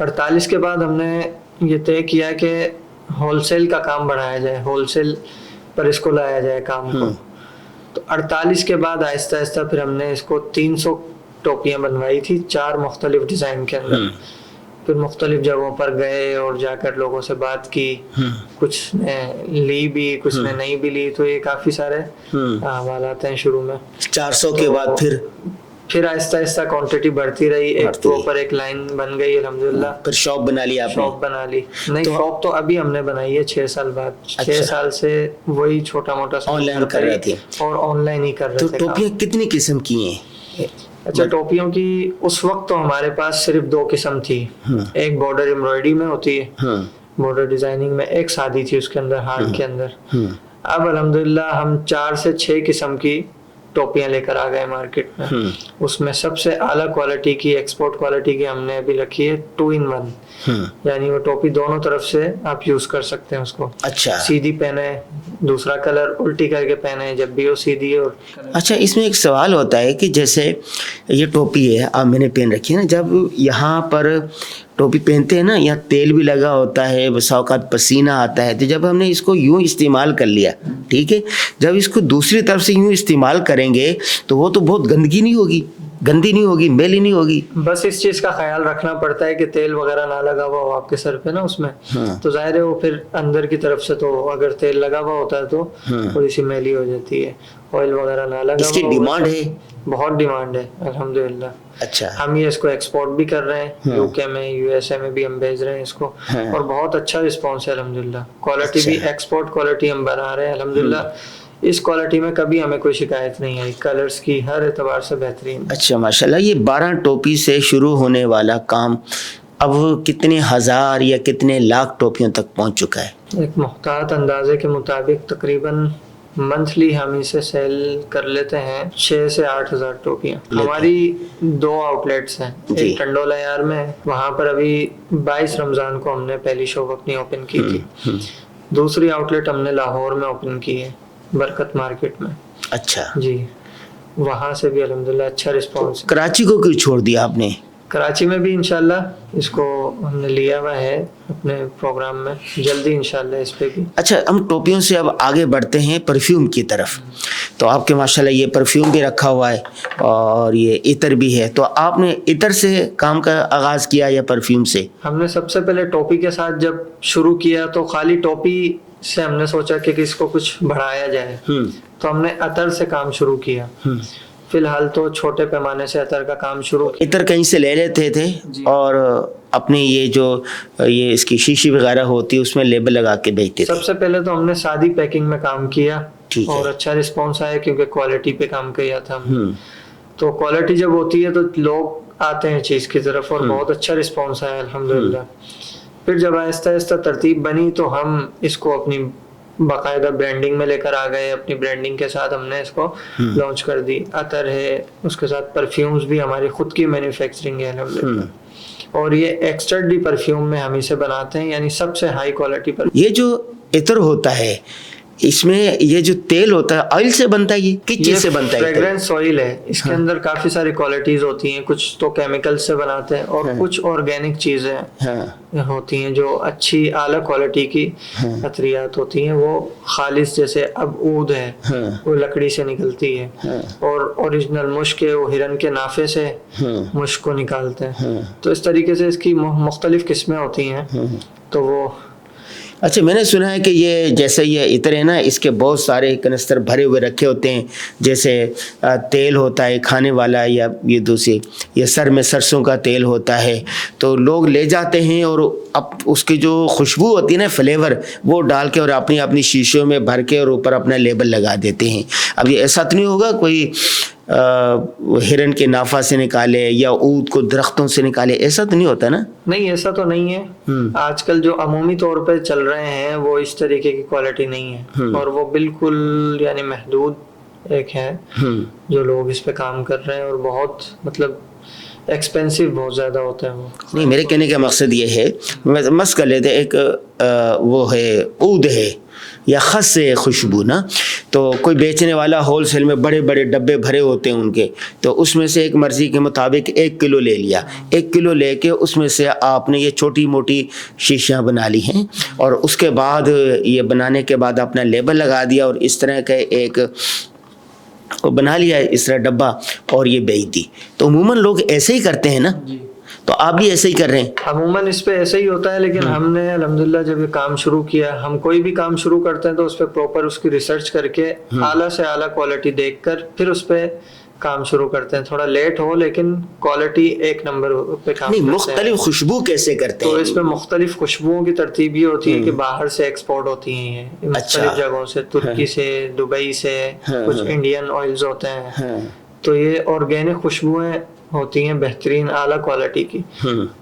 48 کے بعد ہم نے یہ طے کیا کہ ہول سیل کا کام بڑھایا جائے, ہول سیل پر اس کو لایا جائے کام کو. تو 48 کے بعد آہستہ آہستہ پھر ہم نے اس کو 300 ٹوپیاں بنوائی تھی 4 مختلف ڈیزائن کے اندر. پھر مختلف جگہوں پر گئے اور جا کر لوگوں سے بات کی, کچھ نے لی بھی, کچھ نے نہیں بھی لی. تو یہ کافی سارے حوالات ہیں. شروع میں 400 کے بعد پھر آہستہ آہستہ کوانٹٹی بڑھتی رہی, ایک پراپر ایک لائن بن گئی الحمدللہ. پھر شاپ بنا لی آپ نے؟ شاپ بنا لی نہیں, شاپ تو ابھی ہم نے بنائی ہے 6 سال بعد. 6 سال سے وہی چھوٹا موٹا آن لائن کر رہے تھے اور آن لائن ہی کر رہے تھے. تو ٹوپیاں کتنی قسم کی ہیں؟ اچھا, ٹوپیوں کی اس وقت تو ہمارے پاس صرف 2 قسم تھی. ایک بارڈر ایمبرائڈری میں ہوتی ہے, بارڈر ڈیزائننگ میں, ایک سادی تھی اس کے اندر ہارڈ کے اندر. اب الحمدللہ ہم 4 سے 6 قسم کی ٹوپیاں لے کر آ گئے مارکیٹ میں. اس میں سب سے اعلیٰ کوالٹی کی, ایکسپورٹ کوالٹی کی ہم نے ابھی رکھی ہے 2 in 1. یعنی وہ ٹوپی دونوں طرف سے آپ یوز کر سکتے ہیں اس کو. اچھا, سیدھی پہنے, دوسرا کلر الٹی کر کے پہنے جب بھی وہ سیدھی. اور اچھا, اس میں ایک سوال ہوتا ہے کہ جیسے یہ ٹوپی ہے آپ میں نے پہن رکھی ہے نا, جب یہاں پر ٹوپی پہنتے ہیں نا, یہاں تیل بھی لگا ہوتا ہے, بس اوقات پسینہ آتا ہے. تو جب ہم نے اس کو یوں استعمال کر لیا, ٹھیک ہے, جب اس کو دوسری طرف سے یوں استعمال کریں گے تو وہ تو بہت گندگی نہیں ہوگی, گندی نہیں ہوگی, میلی نہیں ہوگی. بس اس چیز کا خیال رکھنا پڑتا ہے کہ تیل وغیرہ نہ لگا ہوا ہو آپ کے سر پہ نا اس میں. تو ظاہر ہے وہ پھر اندر کی طرف سے تو اگر تیل لگا ہوا ہوتا ہے تو تھوڑی سی میلی ہو جاتی ہے. آئل وغیرہ نہ لگا. اس کی ڈیمانڈ ہے, بہت ڈیمانڈ ہے الحمدللہ. اچھا, ہم یہ اس کو ایکسپورٹ بھی کر رہے ہیں, UK میں, USA میں بھی ہم بھیج رہے ہیں اس کو, اور بہت اچھا رسپانس ہے الحمدللہ. کوالٹی بھی ایکسپورٹ کوالٹی ہم بنا رہے ہیں الحمدللہ. اس کوالٹی میں کبھی ہمیں کوئی شکایت نہیں آئی, کلرز کی ہر اعتبار سے بہترین. اچھا ماشاءاللہ. یہ 12 ٹوپی سے شروع ہونے والا کام اب کتنے ہزار یا کتنے لاکھ ٹوپیوں تک پہنچ چکا ہے؟ ایک محتاط اندازے کے مطابق تقریباً منتھلی ہم اسے سیل کر لیتے ہیں 6 سے 8 ہزار ٹوپیاں. ہماری 2 آؤٹ لیٹس ہیں, ایک ٹنڈولا یار میں, وہاں پر ابھی 22 رمضان کو ہم نے پہلی شاپ اپنی اوپن کی تھی. دوسری آؤٹ لیٹ ہم نے لاہور میں اوپن کی ہے, برکت مارکیٹ میں. اچھا جی, وہاں سے بھی الحمدللہ اچھا رسپانس. کراچی کو کیوں چھوڑ دیا آپ نے؟ کراچی میں بھی انشاءاللہ اس کو ہم نے لیا ہوا ہے اپنے پروگرام میں, جلدی انشاءاللہ اس پہ بھی. اچھا, ہم ٹوپیوں سے اب آگے بڑھتے ہیں پرفیوم کی طرف. تو آپ کے ماشاءاللہ یہ پرفیوم بھی رکھا ہوا ہے اور یہ عطر بھی ہے. تو آپ نے عطر سے کام کا آغاز کیا یا پرفیوم سے؟ ہم نے سب سے پہلے ٹوپی کے ساتھ جب شروع کیا تو خالی ٹوپی سے ہم نے سوچا کہ اس کو کچھ بڑھایا جائے, تو ہم نے عطر سے کام شروع کیا. فی الحال تو چھوٹے پیمانے سے عطر کا کام شروع کیا. عطر کہیں سے لے لیتے تھے اور اپنے یہ جو یہ اس کی شیشی وغیرہ ہوتی ہے اس میں لیبل لگا کے بیچتے تھے؟ سب سے پہلے تو ہم نے سادی پیکنگ میں کام کیا اور اچھا رسپانس آیا کیونکہ کوالٹی پہ کام کیا تھا ہم. تو کوالٹی جب ہوتی ہے تو لوگ آتے ہیں چیز کی طرف اور بہت اچھا رسپانس آیا الحمدللہ. پھر جب آہستہ آہستہ ترتیب بنی تو ہم اس کو اپنی باقاعدہ برانڈنگ میں لے کر آ گئے. اپنی برانڈنگ کے ساتھ ہم نے اس کو لانچ کر دی. عطر ہے, اس کے ساتھ پرفیومز بھی ہماری خود کی مینوفیکچرنگ ہے الحمدللہ, اور یہ ایکسٹرڈی پرفیوم میں ہم اسے بناتے ہیں, یعنی سب سے ہائی کوالٹی پر. یہ جو عطر ہوتا ہے اس میں یہ جو تیل ہوتا ہے آئل سے بنتا ہے, یہ کس چیز سے بنتا ہے؟ فریگرنس آئل ہے. اس کے اندر کافی ساری کوالٹیز ہوتی ہیں, کچھ تو کیمیکل سے بناتے ہیں اور کچھ آرگینک چیزیں ہوتی ہیں جو اچھی اعلیٰ کوالٹی کی عطریات ہوتی ہیں. وہ خالص, جیسے اب عود ہے وہ لکڑی سے نکلتی ہے, اور اوریجنل مشک ہے وہ ہرن کے نافے سے مشک کو نکالتے ہیں. تو اس طریقے سے اس کی مختلف قسمیں ہوتی ہیں. تو وہ اچھا, میں نے سنا ہے کہ یہ جیسے یہ عطر ہے نا, اس کے بہت سارے کنستر بھرے ہوئے رکھے ہوتے ہیں. جیسے تیل ہوتا ہے کھانے والا, یا یہ دوسری یہ سر میں سرسوں کا تیل ہوتا ہے, تو لوگ لے جاتے ہیں اور اب اس کی جو خوشبو ہوتی ہے نا, فلیور, وہ ڈال کے اور اپنی اپنی شیشوں میں بھر کے اور اوپر اپنا لیبل لگا دیتے ہیں. اب یہ ایسا تو نہیں ہوگا کوئی ہرن کے نافا سے نکالے یا اود کو درختوں سے نکالے, ایسا تو نہیں ہوتا نا؟ نہیں, ایسا تو نہیں ہے. آج کل جو عمومی طور پہ چل رہے ہیں وہ اس طریقے کی کوالٹی نہیں ہے, اور وہ بالکل یعنی محدود ایک ہے جو لوگ اس پہ کام کر رہے ہیں, اور بہت مطلب ایکسپینسو بہت زیادہ ہوتا ہے وہ. نہیں, میرے کہنے کا مقصد یہ ہے, مس کر لیتے ایک وہ ہے عود ہے یا خس ہے خوشبو نا, تو کوئی بیچنے والا ہول سیل میں بڑے بڑے ڈبے بھرے ہوتے ہیں ان کے, تو اس میں سے ایک مرضی کے مطابق 1 کلو لے لیا, 1 کلو لے کے اس میں سے آپ نے یہ چھوٹی موٹی شیشیاں بنا لی ہیں, اور اس کے بعد یہ بنانے کے بعد اپنا لیبل لگا دیا اور اس طرح کا ایک بنا لیا اس طرح ڈبہ اور یہ بیچ دی. تو عموماً لوگ ایسے ہی کرتے ہیں نا, تو آپ بھی ایسے ہی کر رہے ہیں؟ عموماً اس پہ ایسے ہی ہوتا ہے, لیکن ہم نے الحمدللہ جب یہ کام شروع کیا, ہم کوئی بھی کام شروع کرتے ہیں تو اس پہ پراپر اس کی ریسرچ کر کے اعلیٰ سے اعلیٰ کوالٹی دیکھ کر پھر اس پہ کام شروع کرتے ہیں. تھوڑا لیٹ ہو لیکن کوالٹی 1 نمبر پہ کام کرتے ہیں. مختلف خوشبو کیسے کرتے ہیں؟ تو اس پہ مختلف خوشبوؤں کی ترتیب یہ ہوتی ہے کہ باہر سے ایکسپورٹ ہوتی ہیں یہ مختلف جگہوں سے, ترکی سے, دبئی سے, کچھ انڈین آئلز ہوتے ہیں. تو یہ آرگینک خوشبوئیں ہوتی ہیں بہترین اعلیٰ کوالٹی کی.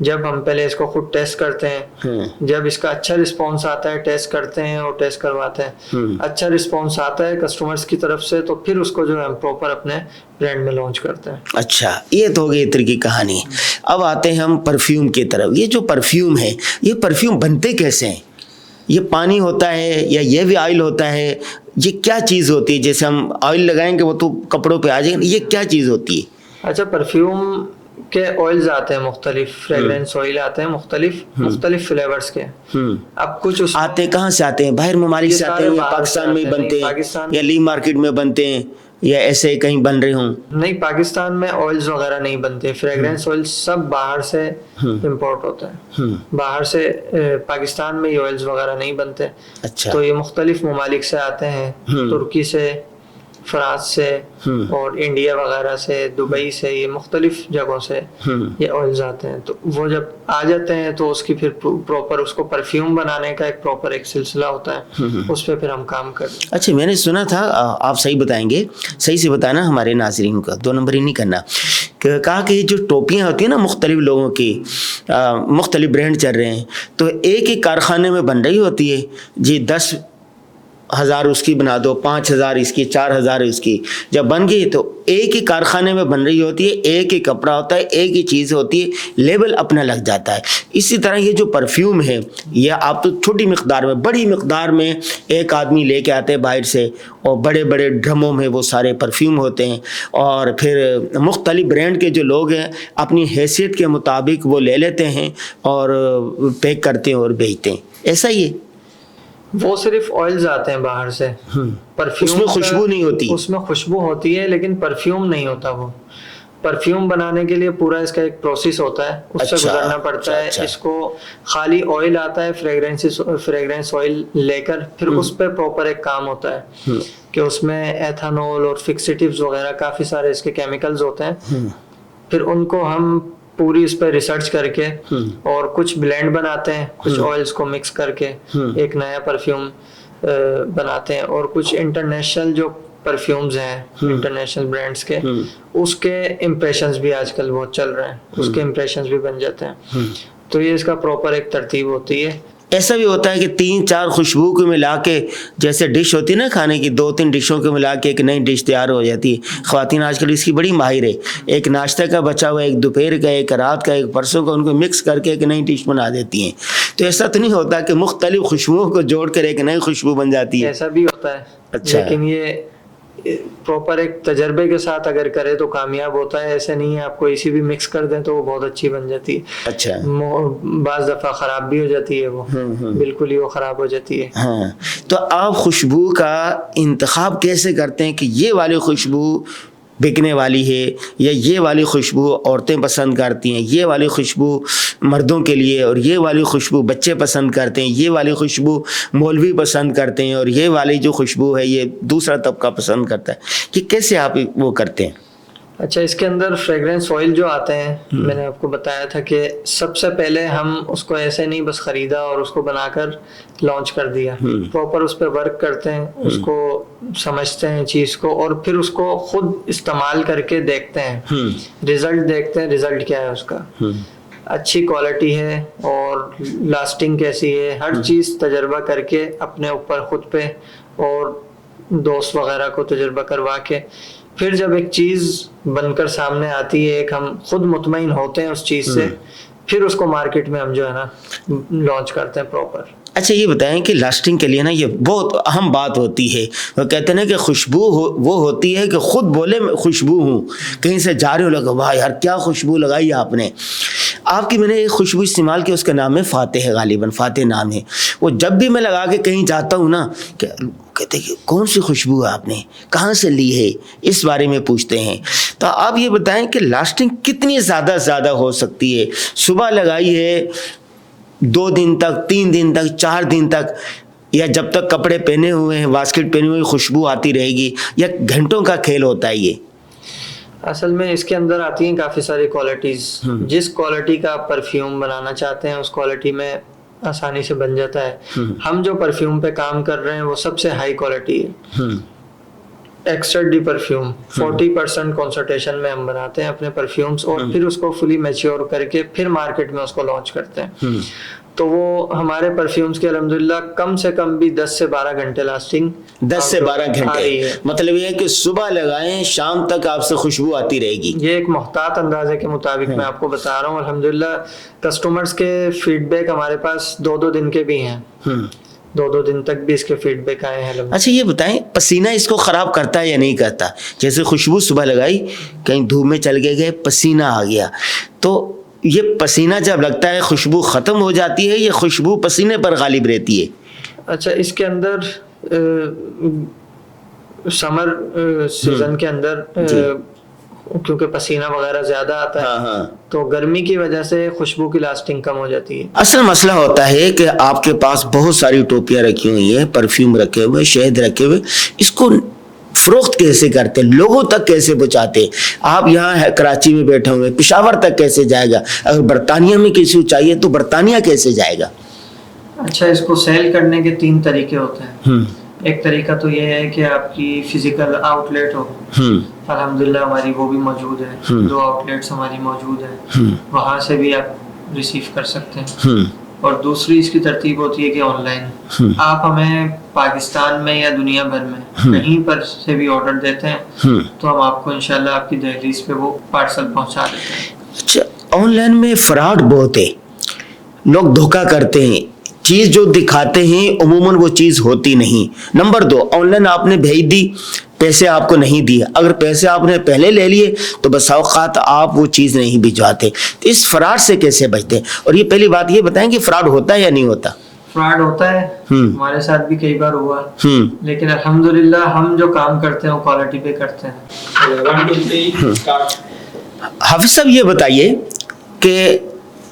جب ہم پہلے اس کو خود ٹیسٹ کرتے ہیں, جب اس کا اچھا رسپانس آتا ہے, ٹیسٹ کرتے ہیں اور ٹیسٹ کرواتے ہیں, اچھا رسپانس آتا ہے کسٹمرز کی طرف سے, تو پھر اس کو جو ہے ہم پراپر اپنے برانڈ میں لانچ کرتے ہیں. اچھا, یہ تو ہو گئی اتر کی کہانی. اب آتے ہیں ہم پرفیوم کی طرف. یہ جو پرفیوم ہے, یہ پرفیوم بنتے کیسے ہیں؟ یہ پانی ہوتا ہے یا یہ بھی آئل ہوتا ہے؟ یہ کیا چیز ہوتی ہے؟ جیسے ہم آئل لگائیں گے وہ تو کپڑوں پہ آ جائیں گے, یہ کیا چیز ہوتی ہے؟ اچھا, پرفیوم کے آئلز آتے ہیں مختلف, فریگرنس آئل آتے ہیں مختلف فلیورز کے. اب کچھ آتے کہاں سے آتے ہیں؟ باہر ممالک سے آتے ہیں یا پاکستان میں بنتے ہیں یا لی مارکیٹ میں بنتے ہیں یا ایسے کہیں بن رہے ہوں؟ نہیں, پاکستان میں آئلز وغیرہ نہیں بنتے. فریگرنس آئل سب باہر سے امپورٹ ہوتا ہے, باہر سے. پاکستان میں یہ آئلز وغیرہ نہیں بنتے. اچھا, تو یہ مختلف ممالک سے آتے ہیں, ترکی سے, فرانس سے اور انڈیا وغیرہ سے, دبئی سے, یہ مختلف جگہوں سے یہ آئلز آتے ہیں. تو وہ جب آ جاتے ہیں تو اس کی پھر پراپر اس کو پرفیوم بنانے کا ایک پراپر ایک سلسلہ ہوتا ہے, اس پہ پھر ہم کام کرتے ہیں. اچھا, میں نے سنا تھا, آپ صحیح بتائیں گے, صحیح سے بتانا ہمارے ناظرین کا, 2 نمبر ہی نہیں کرنا, کہا کہ یہ جو ٹوپیاں ہوتی ہیں نا مختلف لوگوں کی, مختلف برانڈ چل رہے ہیں, تو ایک ہی کارخانے میں بن رہی ہوتی ہے جی, 10,000 اس کی بنا دو, 5,000 اس کی, 4,000 اس کی. جب بن گئی تو ایک ہی کارخانے میں بن رہی ہوتی ہے, ایک ہی کپڑا ہوتا ہے, ایک ہی چیز ہوتی ہے, لیبل اپنا لگ جاتا ہے. اسی طرح یہ جو پرفیوم ہے, یہ آپ تو چھوٹی مقدار میں, بڑی مقدار میں ایک آدمی لے کے آتے ہیں باہر سے, اور بڑے بڑے ڈرموں میں وہ سارے پرفیوم ہوتے ہیں, اور پھر مختلف برانڈ کے جو لوگ ہیں اپنی حیثیت کے مطابق وہ لے لیتے ہیں اور پیک کرتے ہیں اور بیچتے ہیں. ایسا ہی ہے؟ وہ صرف آئلز آتے ہیں باہر سے, پرفیوم اس میں خوشبو نہیں ہوتی. اس میں خوشبو ہوتی ہے لیکن پرفیوم نہیں ہوتا. وہ پرفیوم بنانے کے لیے پورا اس کا ایک پروسیس ہوتا ہے, اس سے گزرنا پڑتا ہے. اس کو خالی آئل آتا ہے, فریگرنس آئل لے کر پھر اس پہ پراپر ایک کام ہوتا ہے کہ اس میں ایتھانول اور فکسیٹیوز وغیرہ کافی سارے اس کے کیمیکلز ہوتے ہیں. پھر ان کو ہم پوری اس پہ ریسرچ کر کے اور کچھ بلینڈ بناتے ہیں, کچھ آئلز کو مکس کر کے ایک نیا پرفیوم بناتے ہیں. اور کچھ انٹرنیشنل جو پرفیومز ہیں انٹرنیشنل برانڈز کے, اس کے امپریشنز بھی آج کل بہت چل رہے ہیں, اس کے امپریشنز بھی بن جاتے ہیں. تو یہ اس کا پراپر ایک ترتیب ہوتی ہے. ایسا بھی ہوتا ہے کہ 3-4 خوشبو کو ملا کے, جیسے ڈش ہوتی ہے نا کھانے کی, 2-3 ڈشوں کو ملا کے ایک نئی ڈش تیار ہو جاتی ہے. خواتین آج کل اس کی بڑی ماہر ہے, ایک ناشتہ کا بچا ہوا, ایک دوپہر کا, ایک رات کا, ایک پرسوں کا, ان کو مکس کر کے ایک نئی ڈش بنا دیتی ہیں. تو ایسا تو نہیں ہوتا کہ مختلف خوشبوؤں کو جوڑ کر ایک نئی خوشبو بن جاتی ہے؟ ایسا بھی ہوتا ہے. اچھا, لیکن یہ پراپر ایک تجربے کے ساتھ اگر کرے تو کامیاب ہوتا ہے. ایسے نہیں ہے آپ کو اسی بھی مکس کر دیں تو وہ بہت اچھی بن جاتی ہے. اچھا, بعض دفعہ خراب بھی ہو جاتی ہے, وہ بالکل ہی وہ خراب ہو جاتی ہے. ہاں, تو آپ خوشبو کا انتخاب کیسے کرتے ہیں کہ یہ والی خوشبو بکنے والی ہے یا یہ والی خوشبو عورتیں پسند کرتی ہیں, یہ والی خوشبو مردوں کے لیے, اور یہ والی خوشبو بچے پسند کرتے ہیں, یہ والی خوشبو مولوی پسند کرتے ہیں, اور یہ والی جو خوشبو ہے یہ دوسرا طبقہ پسند کرتا ہے, کہ کیسے آپ وہ کرتے ہیں؟ اچھا, اس کے اندر فریگرنس آئل جو آتے ہیں, میں نے آپ کو بتایا تھا کہ سب سے پہلے ہم اس کو ایسے نہیں بس خریدا اور اس کو بنا کر لانچ کر دیا. پراپر اس پہ ورک کرتے ہیں, اس کو سمجھتے ہیں چیز کو, اور پھر اس کو خود استعمال کر کے دیکھتے ہیں, ریزلٹ دیکھتے ہیں, ریزلٹ کیا ہے اس کا, اچھی کوالٹی ہے اور لاسٹنگ کیسی ہے, ہر چیز تجربہ کر کے اپنے اوپر خود پہ اور دوست وغیرہ کو تجربہ کروا کے پھر جب ایک چیز بن کر سامنے آتی ہے، ایک ہم خود مطمئن ہوتے ہیں اس چیز سے، پھر اس کو مارکیٹ میں ہم جو ہے نا لانچ کرتے ہیں پراپر. اچھا یہ بتائیں کہ لاسٹنگ کے لیے نا یہ بہت اہم بات ہوتی ہے، وہ کہتے ہیں نا کہ خوشبو وہ ہوتی ہے کہ خود بولے میں خوشبو ہوں، کہیں سے جا رہے ہو لگا واہ یار کیا خوشبو لگائی آپ نے. آپ کی میں نے ایک خوشبو استعمال کی، اس کا نام ہے فاتح ہے، غالباً فاتح نام ہے. وہ جب بھی میں لگا کے کہیں جاتا ہوں نا کہتے ہیں کون سی خوشبو ہے آپ نے کہاں سے لی ہے، اس بارے میں پوچھتے ہیں. تو آپ یہ بتائیں کہ لاسٹنگ کتنی زیادہ ہو سکتی ہے؟ صبح لگائی ہے 2 دن تک، 3 دن تک، 4 دن تک، یا جب تک کپڑے پہنے ہوئے ہیں واسکٹ پہنے ہوئے خوشبو آتی رہے گی، یا گھنٹوں کا کھیل ہوتا ہے یہ؟ اصل میں اس کے اندر آتی ہیں کافی ساری کوالٹیز. جس کوالٹی کا آپ پرفیوم بنانا چاہتے ہیں اس کوالٹی میں آسانی سے بن جاتا ہے. ہم جو پرفیوم پہ کام کر رہے ہیں وہ سب سے ہائی کوالٹی ہے، ایکسٹرا ڈی پرفیوم. 40% کنسنٹریشن میں ہم بناتے ہیں اپنے پرفیومز، اور پھر اس کو فلی میچیور کر کے پھر مارکیٹ میں اس کو لانچ کرتے ہیں. تو وہ ہمارے پرفیومز کے الحمدللہ کم سے کم بھی 10 سے 12 گھنٹے لاسٹنگ. 10 سے 12 گھنٹے، مطلب یہ ہے کہ صبح لگائیں شام تک آپ سے خوشبو آتی رہے گی. یہ ایک محتاط اندازے کے مطابق میں آپ کو بتا رہا ہوں. الحمدللہ کسٹمرز کے فیڈ بیک ہمارے پاس 2 دن کے بھی ہیں، 2 دن تک بھی اس کے فیڈ بیک آئے ہیں. اچھا یہ بتائیں پسینہ اس کو خراب کرتا ہے یا نہیں کرتا؟ جیسے خوشبو صبح لگائی، کہیں دھوپ میں چل گئے پسینہ آ گیا، تو یہ پسینہ جب لگتا ہے خوشبو ختم ہو جاتی ہے یا خوشبو پسینے پر غالب رہتی ہے؟ اچھا اس کے اندر سمر سیزن کے اندر کیونکہ پسینہ وغیرہ زیادہ آتا ہے تو گرمی کی وجہ سے خوشبو کی لاسٹنگ کم ہو جاتی ہے. اصل مسئلہ ہوتا ہے کہ آپ کے پاس بہت ساری ٹوپیاں رکھی ہوئی ہیں، پرفیوم رکھے ہوئے، شہد رکھے ہوئے، اس کو فروخت کیسے کرتے، لوگوں تک کیسے پہنچاتے؟ آپ یہاں کراچی میں بیٹھے ہوئے، پشاور تک کیسے جائے گا؟ اگر برطانیہ میں کسی کو چاہیے تو برطانیہ کیسے جائے گا؟ اچھا اس کو سیل کرنے کے 3 طریقے ہوتے ہیں. ایک طریقہ تو یہ ہے کہ آپ کی فزیکل آؤٹ لیٹ ہو، الحمدللہ ہماری وہ بھی موجود ہے، 2 آؤٹ لیٹس ہماری موجود ہیں، وہاں سے بھی آپ ریسیو کر سکتے ہیں. اور دوسری اس کی ترتیب ہوتی ہے کہ آن لائن آپ ہمیں پاکستان میں یا دنیا بھر میں کہیں پر سے بھی آرڈر دیتے ہیں تو ہم آپ کو انشاءاللہ آپ کی دہلیز پہ وہ پارسل پہنچا دیتے ہیں. اچھا آن لائن میں فراڈ بہت ہے، لوگ دھوکہ کرتے ہیں، چیز جو دکھاتے ہیں عموماً وہ چیز ہوتی نہیں. نمبر 2، آن لائن آپ نے بھیج دی، پیسے آپ کو نہیں دیے، اگر پیسے آپ نے پہلے لے لیے تو بس اوقات آپ وہ چیز نہیں بھجواتے. تو اس فراڈ سے کیسے بچتے ہیں؟ اور یہ پہلی بات یہ بتائیں کہ فراڈ ہوتا ہے یا نہیں ہوتا؟ فراڈ ہوتا ہے، ہمارے ساتھ بھی کئی بار ہوا، لیکن الحمدللہ ہم جو کام کرتے ہیں وہ کوالٹی پہ کرتے ہیں. حافظ صاحب یہ بتائیے کہ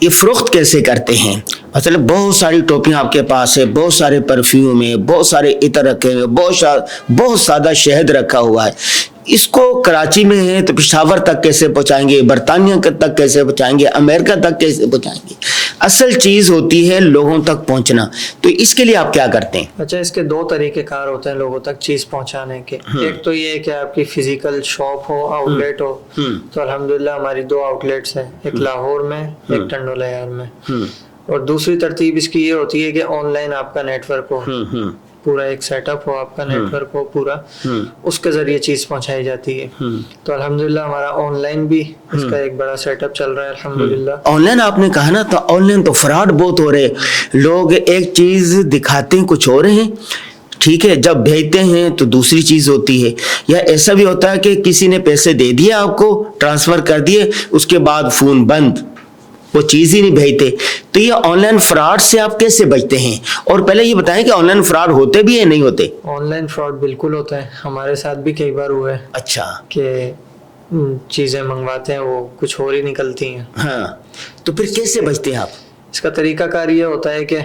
یہ فروخت کیسے کرتے ہیں؟ مطلب بہت ساری ٹوپیاں آپ کے پاس ہے، بہت سارے پرفیوم ہے، بہت سارے عطر رکھے ہوئے، بہت سادہ شہد رکھا ہوا ہے، اس کو کراچی میں ہے تو پشاور تک کیسے پہنچائیں گے، برطانیہ تک کیسے پہنچائیں گے، امریکہ تک کیسے پہنچائیں گے؟ اصل چیز ہوتی ہے لوگوں تک پہنچنا، تو اس کے لیے آپ کیا کرتے ہیں؟ اچھا اس کے 2 طریقے کار ہوتے ہیں لوگوں تک چیز پہنچانے کے. ایک تو یہ ہے کہ آپ کی فزیکل شاپ ہو، آؤٹ لیٹ ہو، تو الحمدللہ ہماری 2 آؤٹ لیٹس ہیں، ایک لاہور میں، ایک ٹنڈولا یار میں. اور دوسری ترتیب اس کی یہ ہوتی ہے کہ آن لائن آپ کا نیٹ ورک ہو، پورا ایک سیٹ اپ ہو، آپ کا نیٹ ورک ہو پورا، اس کے ذریعے چیز پہنچائی جاتی ہے. تو الحمدللہ ہمارا آن لائن بھی اس کا ایک بڑا سیٹ اپ چل رہا ہے الحمدللہ. آن لائن آپ نے کہا نا، تو آن لائن تو فراڈ بہت ہو رہے، لوگ ایک چیز دکھاتے ہیں کچھ اور ہیں، ٹھیک ہے، جب بھیجتے ہیں تو دوسری چیز ہوتی ہے. یا ایسا بھی ہوتا ہے کہ کسی نے پیسے دے دیے آپ کو، ٹرانسفر کر دیے، اس کے بعد فون بند، وہ چیز ہی نہیں بھیجتے. تو یہ آن لائن فراڈ سے آپ کیسے بچتے ہیں؟ اور پہلے یہ بتائیں کہ آن لائن فراڈ ہوتے بھی ہیں نہیں ہوتے؟ آن لائن فراڈ بالکل ہوتا ہے، ہمارے ساتھ بھی کئی بار ہوا ہے. اچھا کہ چیزیں منگواتے ہیں وہ کچھ اور ہی نکلتی ہیں. ہاں تو پھر کیسے بچتے ہیں آپ؟ اس کا طریقہ کار یہ ہوتا ہے کہ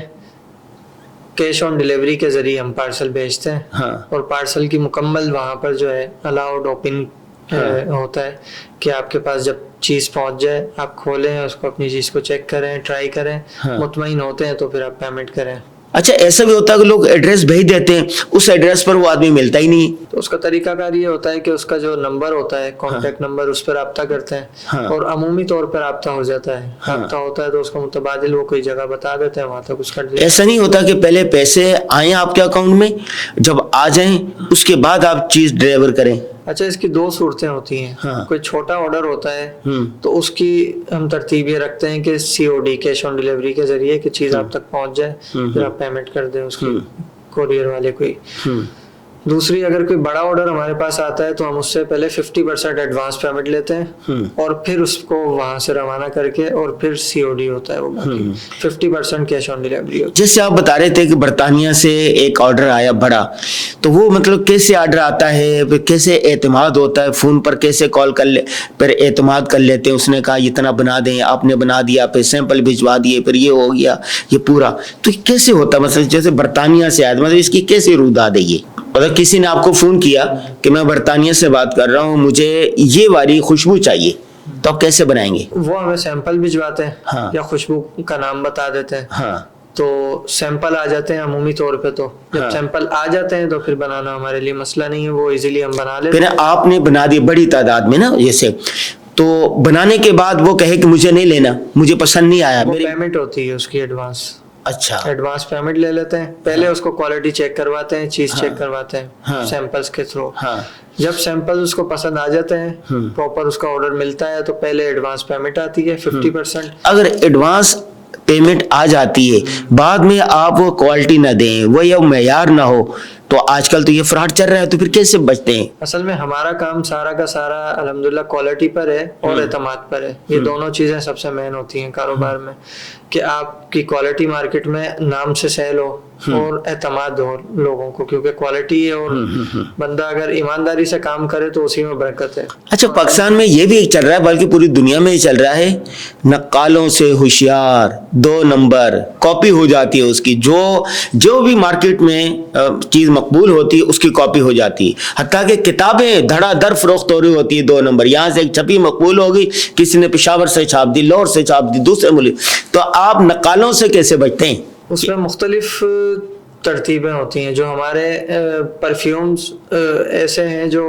کیش آن ڈیلیوری کے ذریعے ہم پارسل بھیجتے ہیں، اور پارسل کی مکمل وہاں پر جو ہے الاؤڈ اوپن ہوتا ہے کہ آپ کے پاس جب چیز پہنچ جائے آپ کھولیں، اس کو اپنی چیز کو چیک کریں، ٹرائی کریں، مطمئن ہوتے ہیں تو پھر آپ پیمنٹ کریں. اچھا ایسا بھی ہوتا ہے کہ لوگ ایڈریس بھیج دیتے ہیں، اس ایڈریس پر وہ آدمی ملتا ہی نہیں، تو اس کا طریقہ کار یہ ہوتا ہے کہ اس کا جو نمبر ہوتا ہے کانٹیکٹ نمبر، اس پر رابطہ کرتے ہیں، اور عمومی طور پر رابطہ ہو جاتا ہے. رابطہ ہوتا ہے تو اس کو متبادل وہ کوئی جگہ بتا دیتے ہیں، وہاں تک اس کا. ایسا نہیں ہوتا کہ پہلے پیسے آئیں آپ کے اکاؤنٹ میں، جب آ جائیں اس کے بعد آپ چیز ڈیلیور کریں؟ اچھا اس کی دو صورتیں ہوتی ہیں. کوئی چھوٹا آرڈر ہوتا ہے تو اس کی ہم ترتیب یہ رکھتے ہیں کہ COD کیش آن ڈیلیوری کے ذریعے کہ چیز آپ تک پہنچ جائے پھر آپ پیمنٹ کر دیں اس کی کوریئر والے کو. دوسری اگر کوئی بڑا آرڈر ہمارے پاس آتا ہے تو ہم اس سے پہلے 50% ایڈوانس پیمنٹ لیتے ہیں اور پھر اس کو وہاں سے روانہ کر کے اور پھر COD ہوتا ہے وہ باقی 50% کیش آن ڈیلیوری. جیسے آپ بتا رہے تھے کہ برطانیہ سے ایک آرڈر آیا بڑا, تو وہ مطلب کیسے آرڈر آتا ہے, کیسے اعتماد ہوتا ہے, فون پر کیسے کال کر لے پھر اعتماد کر لیتے ہیں, اس نے کہا اتنا بنا دیں, آپ نے بنا دیا, پھر سیمپل بھجوا دیے, پھر یہ ہو گیا یہ پورا, تو کیسے ہوتا ہے؟ مطلب جیسے برطانیہ سے آیا, مطلب اس کی کیسے روداد ہے یہ؟ مطلب کسی نے آپ کو فون کیا کہ میں برطانیہ سے بات کر رہا ہوں, مجھے یہ والی خوشبو چاہیے, تو آپ کیسے بنائیں گے؟ وہ ہمیں سیمپل بھجواتے ہیں یا خوشبو کا نام بتا دیتے ہیں, تو سیمپل آ جاتے ہیں عمومی طور پہ. تو جب سیمپل آ جاتے ہیں تو پھر بنانا ہمارے لیے مسئلہ نہیں ہے, وہ ایزیلی ہم بنا لیتے ہیں. پھر آپ نے بنا دی بڑی تعداد میں نا جیسے, تو بنانے کے بعد وہ کہے کہ مجھے نہیں لینا, مجھے پسند نہیں آیا, وہ پیمنٹ ہوتی ہے اس کی ایڈوانس. اچھا, ایڈوانس پیمنٹ لے لیتے ہیں, پہلے اس کو کوالٹی چیک کرواتے ہیں, چیز چیک کرواتے ہیں سیمپلز کے تھرو. جب سیمپل اس کو پسند آ جاتے ہیں, پراپر اس کا آرڈر ملتا ہے, تو پہلے ایڈوانس پیمنٹ آتی ہے 50%. اگر ایڈوانس پیمنٹ آ جاتی ہے بعد میں آپ وہ کوالٹی نہ دیں, وہ یا معیار نہ ہو, تو آج کل تو یہ فراڈ چل رہا ہے, تو پھر کیسے بچتے ہیں؟ اصل میں ہمارا کام سارا کا سارا الحمدللہ کوالٹی پر ہے اور اعتماد پر ہے. یہ دونوں چیزیں سب سے مین ہوتی ہیں کاروبار میں, کہ آپ کی کوالٹی مارکیٹ میں نام سے سیل ہو اور اعتماد ہو لوگوں کو, کیونکہ کوالٹی ہے اور بندہ اگر ایمانداری سے کام کرے تو اسی میں برکت ہے. اچھا, پاکستان میں یہ بھی چل رہا ہے, بلکہ پوری دنیا میں ہی چل رہا ہے, نقالوں سے ہوشیار 2 نمبر کاپی ہو جاتی ہے اس کی, جو بھی مارکیٹ میں چیز مقبول ہوتی ہے اس کی کاپی ہو جاتی ہے, حتیٰ کہ کتابیں دھڑا دھڑ فروخت ہو رہی ہوتی ہے 2 نمبر. یہاں سے ایک چھپی مقبول ہوگی, کسی نے پشاور سے چھاپ دی, لاہور سے چھاپ دی, دوسرے ملک. تو آپ نقالوں سے کیسے بچتے ہیں؟ اس میں مختلف ترتیبیں ہوتی ہیں. جو ہمارے پرفیومز ایسے ہیں جو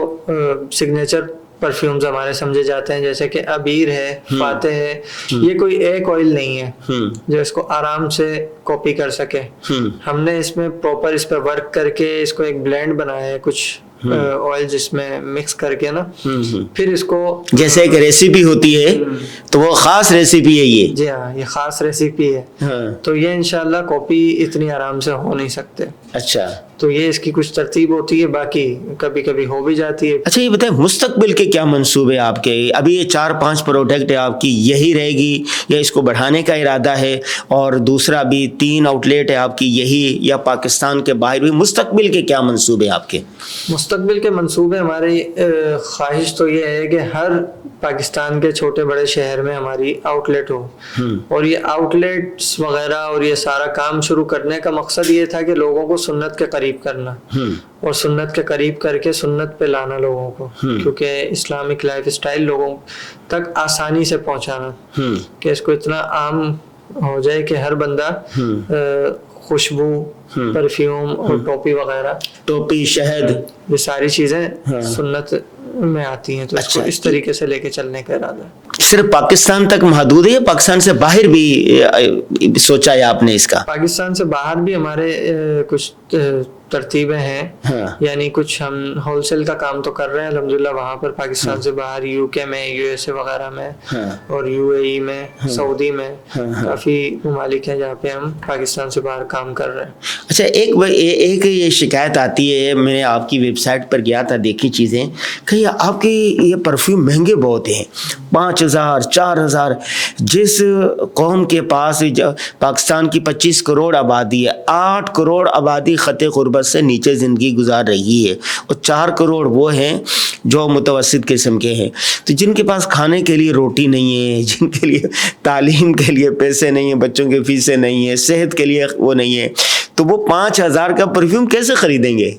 سگنیچر پرفیومز ہمارے سمجھے جاتے ہیں, جیسے کہ عبیر ہے, فاتح ہے, یہ کوئی ایک آئل نہیں ہے جو اس کو آرام سے کاپی کر سکے. ہم نے اس میں پراپر اس پہ ورک کر کے اس کو ایک بلینڈ بنایا ہے, کچھ آئل جس میں مکس کر کے نا, پھر اس کو جیسے ایک ریسیپی ہوتی ہے تو وہ خاص ریسیپی ہے یہ. جی ہاں, یہ خاص ریسیپی ہے, تو یہ انشاءاللہ کاپی اتنی آرام سے ہو نہیں سکتے. اچھا, تو یہ اس کی کچھ ترتیب ہوتی ہے, باقی کبھی کبھی ہو بھی جاتی ہے. اچھا, یہ بتائیں مستقبل کے کیا منصوبے آپ کے؟ ابھی یہ 4-5 پروڈکٹ ہے آپ کی, یہی رہے گی یا اس کو بڑھانے کا ارادہ ہے؟ اور دوسرا بھی 3 آؤٹ لیٹ ہے آپ کی, یہی یا پاکستان کے باہر بھی؟ مستقبل کے کیا منصوبے آپ کے؟ مستقبل کے منصوبے ہماری خواہش تو یہ ہے کہ ہر پاکستان کے چھوٹے بڑے شہر میں ہماری آؤٹ لیٹ ہو, اور یہ آؤٹ لیٹس وغیرہ اور یہ سارا کام شروع کرنے کا مقصد یہ تھا کہ لوگوں کو سنت کے قریب کرنا, اور سنت کے قریب کر کے سنت پہ لانا لوگوں کو, کیونکہ اسلامک لائف اسٹائل لوگوں تک آسانی سے پہنچانا, کہ اس کو اتنا عام ہو جائے کہ ہر بندہ خوشبو, پرفیوم اور ٹوپی وغیرہ, ٹوپی, شہد, یہ ساری چیزیں سنت میں آتی ہیں, تو اس کو اس طریقے سے لے کے چلنے کا ارادہ ہے. صرف پاکستان تک محدود ہے یا پاکستان سے باہر بھی سوچا ہے آپ نے اس کا؟ پاکستان سے باہر بھی ہمارے کچھ ترتیبیں ہیں, یعنی کچھ ہم ہول سیل کا کام تو کر رہے ہیں الحمدللہ وہاں پر, پاکستان سے باہر UK میں, USA وغیرہ میں, اور UAE میں, سعودی میں, کافی ممالک ہیں جہاں پہ ہم پاکستان سے باہر کام کر رہے ہیں. اچھا, ایک یہ شکایت آتی ہے, میں نے آپ کی ویب سائٹ پر گیا تھا, دیکھی چیزیں, کہ آپ کی یہ پرفیوم مہنگے بہت ہیں, 5,000 4,000. جس قوم کے پاس پاکستان کی 25 کروڑ آبادی ہے, 8 کروڑ آبادی خط غربت سے نیچے زندگی گزار رہی ہے, اور 4 کروڑ وہ ہیں جو متوسط قسم کے ہیں, تو جن کے پاس کھانے کے لیے روٹی نہیں ہے, جن کے لیے تعلیم کے لیے پیسے نہیں ہیں, بچوں کی فیسیں نہیں ہیں, صحت کے لیے وہ نہیں ہے, تو وہ 5,000 کا پرفیوم کیسے خریدیں گے؟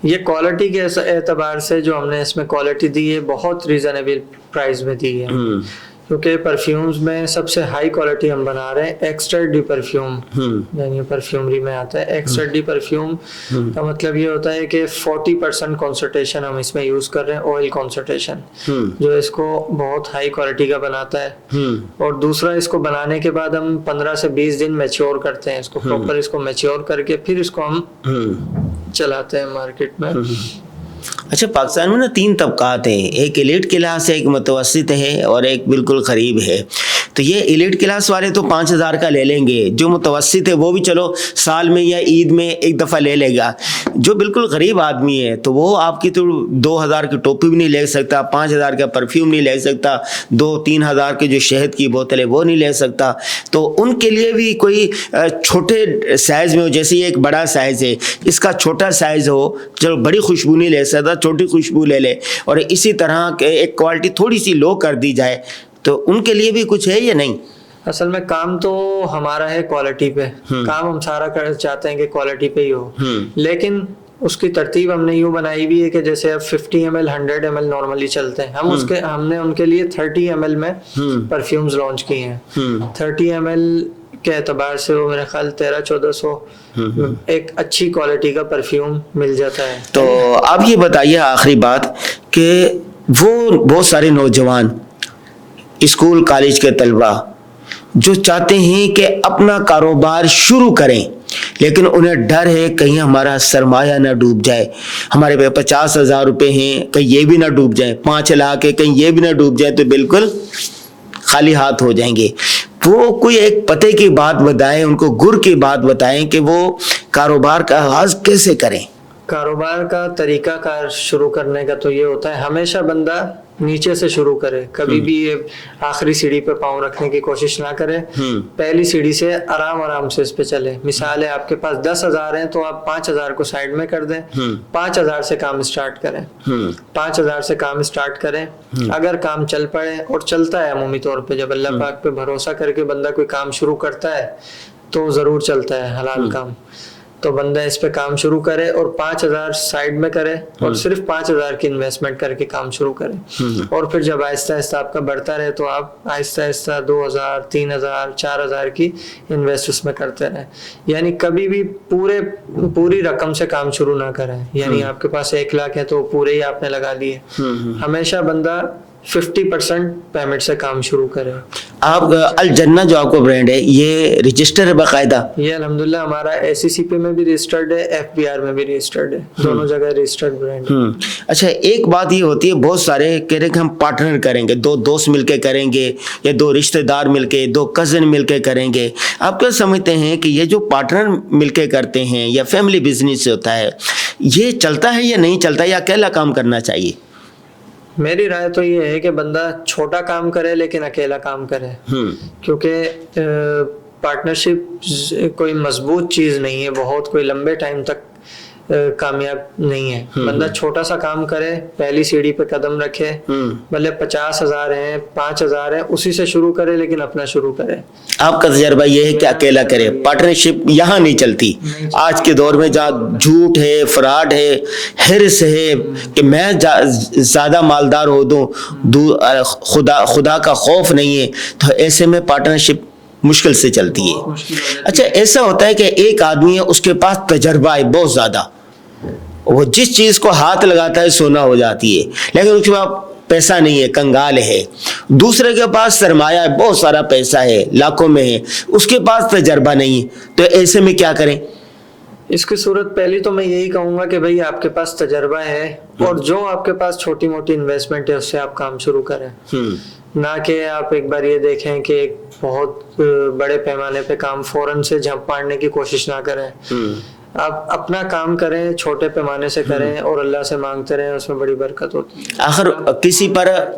یہ کوالٹی کے اعتبار سے جو ہم نے اس میں کوالٹی دی ہے بہت ریزنیبل پرائز میں دی ہے, کیونکہ پرفیومز میں سب سے ہائی کوالٹی ہم بنا رہے ہیں ایکسٹرا ڈی پرفیوم, یعنی پرفیومری میں آتا ہے. ایکسٹرا ڈی پرفیوم کا مطلب یہ ہوتا ہے کہ 40% کانسنٹریشن ہم اس میں یوز کر رہے ہیں, آئل کانسنٹریشن, جو اس کو بہت ہائی کوالٹی کا بناتا ہے. اور دوسرا, اس کو بنانے کے بعد ہم 15 سے 20 دن میچور کرتے ہیں اس کو, پراپر اس کو میچور کر کے پھر اس کو ہم چلاتے ہیں مارکیٹ میں. اچھا پاکستان میں نا 3 طبقات ہیں, ایک ایلیٹ کلاس ہے, ایک متوسط ہے اور ایک بالکل غریب ہے. تو یہ ایلیٹ کلاس والے تو 5,000 کا لے لیں گے, جو متوسط ہے وہ بھی چلو سال میں یا عید میں ایک دفعہ لے لے گا. جو بالکل غریب آدمی ہے تو وہ آپ کی تو 2,000 کی ٹوپی بھی نہیں لے سکتا, 5,000 کا پرفیوم نہیں لے سکتا, 2-3,000 کے جو شہد کی بوتل ہے وہ نہیں لے سکتا. تو ان کے لیے بھی کوئی چھوٹے سائز میں ہو, جیسے یہ ایک بڑا سائز ہے, اس کا چھوٹا سائز ہو, چلو بڑی خوشبو نہیں لے سکتا, چھوٹی خوشبو لے لے, اور اسی طرح ایک کوالٹی تھوڑی سی لو کر دی جائے, تو ان کے لیے بھی کچھ ہے یا نہیں؟ اصل میں کام تو ہمارا ہے کوالٹی پہ, کام ہم سارا چاہتے ہیں کہ کوالٹی پہ ہی ہو, لیکن اس کی ترتیب ہم نے یوں بنائی بھی ہے کہ جیسے اب 50 ml 100 ml نارملی چلتے ہیں, ہم نے ان کے لیے 30 ml میں پرفیومز لانچ کیے ہیں. 30 ml کے اعتبار سے وہ میرے خیال 1300-1400 ایک اچھی کوالٹی کا پرفیوم مل جاتا ہے. تو آپ یہ بتائیے آخری بات کہ وہ بہت سارے نوجوان اسکول کالج کے طلبہ جو چاہتے ہیں کہ اپنا کاروبار شروع کریں, لیکن انہیں ڈر ہے کہیں ہمارا سرمایہ نہ ڈوب جائے, ہمارے پہ 50,000 روپے ہیں کہیں یہ بھی نہ ڈوب جائے, 5 لاکھ ہے کہیں یہ بھی نہ ڈوب جائے, تو بالکل خالی ہاتھ ہو جائیں گے. وہ کوئی ایک پتے کی بات بتائیں, ان کو گر کی بات بتائیں کہ وہ کاروبار کا آغاز کیسے کریں. کاروبار کا طریقہ کار شروع کرنے کا تو یہ ہوتا ہے ہمیشہ بندہ نیچے سے شروع کرے, کبھی بھی آخری سیڑھی پہ پاؤں رکھنے کی کوشش نہ کرے, پہلی سیڑھی سے آرام سے اس پہ چلے. مثال ہے آپ کے پاس 10,000 ہیں تو آپ 5,000 کو سائڈ میں کر دیں, 5,000 سے کام اسٹارٹ کریں, 5,000 سے کام اسٹارٹ کریں. اگر کام چل پڑے, اور چلتا ہے عمومی طور پہ, جب اللہ پاک پہ بھروسہ کر کے بندہ کوئی کام شروع کرتا ہے تو ضرور چلتا ہے حلال کام. تو بندہ اس پہ کام شروع کرے اور 5,000 سائڈ میں کرے, اور صرف 5,000 کی انویسٹمنٹ کر کے کام شروع کرے. اور پھر جب آہستہ آہستہ آپ کا بڑھتا رہے تو آپ آہستہ آہستہ 2,000 3,000 4,000 کی انویسٹ اس میں کرتے رہیں. یعنی کبھی بھی پوری رقم سے کام شروع نہ کریں. یعنی آپ کے پاس 1 لاکھ ہے تو پورے ہی آپ نے لگا دیے. ہمیشہ بندہ 50% پیمنٹ سے کام شروع کرے. آپ الجنہ جو آپ کو برانڈ ہے یہ رجسٹر ہے باقاعدہ؟ یہ الحمدللہ ہمارا SCCP میں بھی رجسٹرڈ ہے, FBR میں بھی رجسٹرڈ ہے, دونوں جگہ رجسٹرڈ برانڈ ہے. اچھا ایک بات یہ ہوتی ہے, بہت سارے کہہ رہے کہ ہم پارٹنر کریں گے, 2 دوست مل کے کریں گے, یا 2 رشتہ دار مل کے, 2 کزن مل کے کریں گے. آپ کیا سمجھتے ہیں کہ یہ جو پارٹنر مل کے کرتے ہیں یا فیملی بزنس سے ہوتا ہے, یہ چلتا ہے یا نہیں چلتا, یا اکیلا کام کرنا چاہیے؟ میری رائے تو یہ ہے کہ بندہ چھوٹا کام کرے لیکن اکیلا کام کرے, کیونکہ پارٹنرشپ کوئی مضبوط چیز نہیں ہے, بہت کوئی لمبے ٹائم تک کامیاب نہیں ہے. بندہ چھوٹا سا کام کرے, پہلی سیڑھی پہ قدم رکھے, بھلے 50,000 ہیں 5,000 ہیں, اسی سے شروع کرے, لیکن اپنا شروع کرے. آپ کا تجربہ یہ ہے کہ اکیلا کرے, پارٹنرشپ یہاں نہیں چلتی. آج کے دور میں جہاں جھوٹ ہے, فراڈ ہے, حرص ہے کہ میں زیادہ مالدار ہو دوں, خدا کا خوف نہیں ہے, تو ایسے میں پارٹنرشپ مشکل سے چلتی ہے. اچھا ایسا ہوتا ہے کہ ایک آدمی ہے, اس کے پاس تجربہ ہے بہت زیادہ, وہ جس چیز کو ہاتھ لگاتا ہے سونا ہو جاتی ہے, لیکن اس کے پاس پیسہ نہیں ہے, کنگال ہے. دوسرے کے پاس سرمایہ ہے, بہت سارا پیسہ ہے, لاکھوں میں ہے, اس کے پاس تجربہ نہیں ہے. تو ایسے میں کیا کریں؟ اس کی صورت پہلی تو میں یہی کہوں گا کہ بھئی آپ کے پاس تجربہ ہے, اور جو آپ کے پاس چھوٹی موٹی انویسٹمنٹ ہے اس سے آپ کام شروع کریں. نہ کہ آپ ایک بار یہ دیکھیں کہ ایک بہت بڑے پیمانے پہ کام فوراً سے جھپ مارنے کی کوشش نہ کریں. آپ اپنا کام کریں, چھوٹے پیمانے سے کریں, اور اللہ سے مانگتے رہیں, اس میں بڑی برکت ہوتی ہے. آخر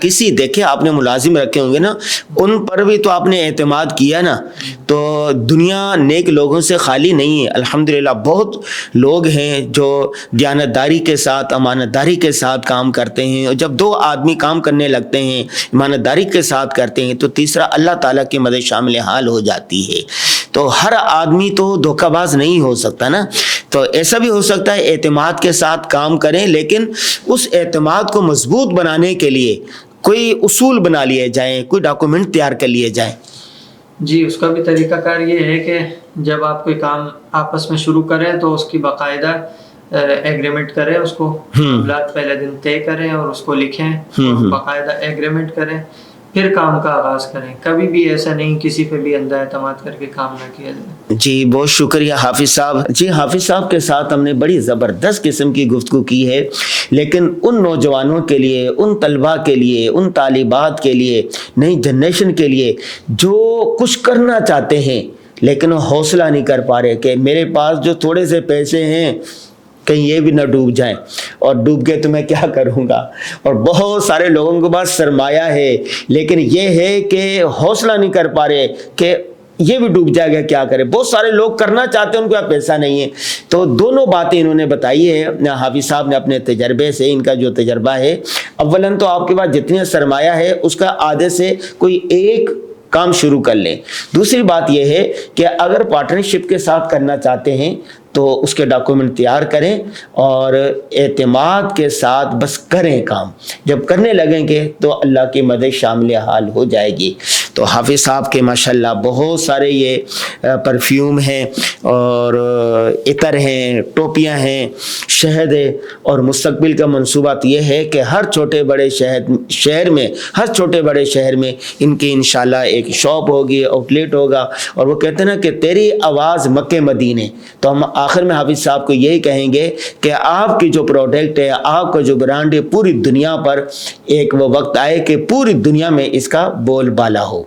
کسی دیکھیں آپ نے ملازم رکھے ہوں گے نا, ان پر بھی تو آپ نے اعتماد کیا نا. تو دنیا نیک لوگوں سے خالی نہیں ہے, الحمدللہ بہت لوگ ہیں جو دیانتداری کے ساتھ, امانت داری کے ساتھ کام کرتے ہیں. اور جب 2 آدمی کام کرنے لگتے ہیں, امانت داری کے ساتھ کرتے ہیں, تو تیسرا اللہ تعالیٰ کی مدد شامل حال ہو جاتی ہے. تو ہر آدمی تو دھوکہ باز نہیں ہو سکتا نا. تو ایسا بھی ہو سکتا ہے اعتماد کے ساتھ کام کریں, لیکن اس اعتماد کو مضبوط بنانے کے لیے کوئی اصول بنا لیے جائیں, کوئی ڈاکومنٹ تیار کر لیے جائیں. جی, اس کا بھی طریقہ کار یہ ہے کہ جب آپ کوئی کام آپس میں شروع کریں تو اس کی باقاعدہ ایگریمنٹ کریں, اس کو معاملات پہلے دن طے کریں اور اس کو لکھیں, باقاعدہ ایگریمنٹ کریں. پھر کام کا آغاز کریں. کبھی بھی ایسا نہیں کسی پہ بھی اندھا اعتماد کر کے کام نہ کیا جائے. جی بہت شکریہ حافظ صاحب. جی حافظ صاحب کے ساتھ ہم نے بڑی زبردست قسم کی گفتگو کی ہے، لیکن ان نوجوانوں کے لیے، ان طلباء کے لیے، ان طالبات کے لیے، نئی جنریشن کے لیے جو کچھ کرنا چاہتے ہیں لیکن وہ حوصلہ نہیں کر پا رہے کہ میرے پاس جو تھوڑے سے پیسے ہیں کہیں یہ بھی نہ ڈوب جائیں، اور ڈوب کے تو میں کیا کروں گا. اور بہت سارے لوگوں کے پاس سرمایہ ہے لیکن یہ ہے کہ حوصلہ نہیں کر پا رہے کہ یہ بھی ڈوب جائے گا کیا کرے. بہت سارے لوگ کرنا چاہتے ہیں، ان کے پاس پیسہ نہیں ہے. تو دونوں باتیں انہوں نے بتائی ہے حافظ صاحب نے اپنے تجربے سے. ان کا جو تجربہ ہے، اولاً تو آپ کے پاس جتنا سرمایہ ہے اس کا آدھے سے کوئی ایک کام شروع کر لیں. دوسری بات یہ ہے کہ اگر پارٹنرشپ کے ساتھ کرنا چاہتے ہیں تو اس کے ڈاکومنٹ تیار کریں اور اعتماد کے ساتھ بس کریں کام. جب کرنے لگیں گے تو اللہ کی مدد شامل حال ہو جائے گی. تو حافظ صاحب کے ماشاءاللہ بہت سارے یہ پرفیوم ہیں اور عطر ہیں، ٹوپیاں ہیں، شہد ہے، اور مستقبل کا منصوبات یہ ہے کہ ہر چھوٹے بڑے شہر میں ان کی انشاءاللہ ایک شاپ ہوگی، آؤٹ لیٹ ہوگا. اور وہ کہتے ہیں نا کہ تیری آواز مکے مدینے. تو ہم آخر میں حافظ صاحب کو یہی کہیں گے کہ آپ کی جو پروڈکٹ ہے، آپ کا جو برانڈ ہے، پوری دنیا پر ایک وہ وقت آئے کہ پوری دنیا میں اس کا بول بالا ہو.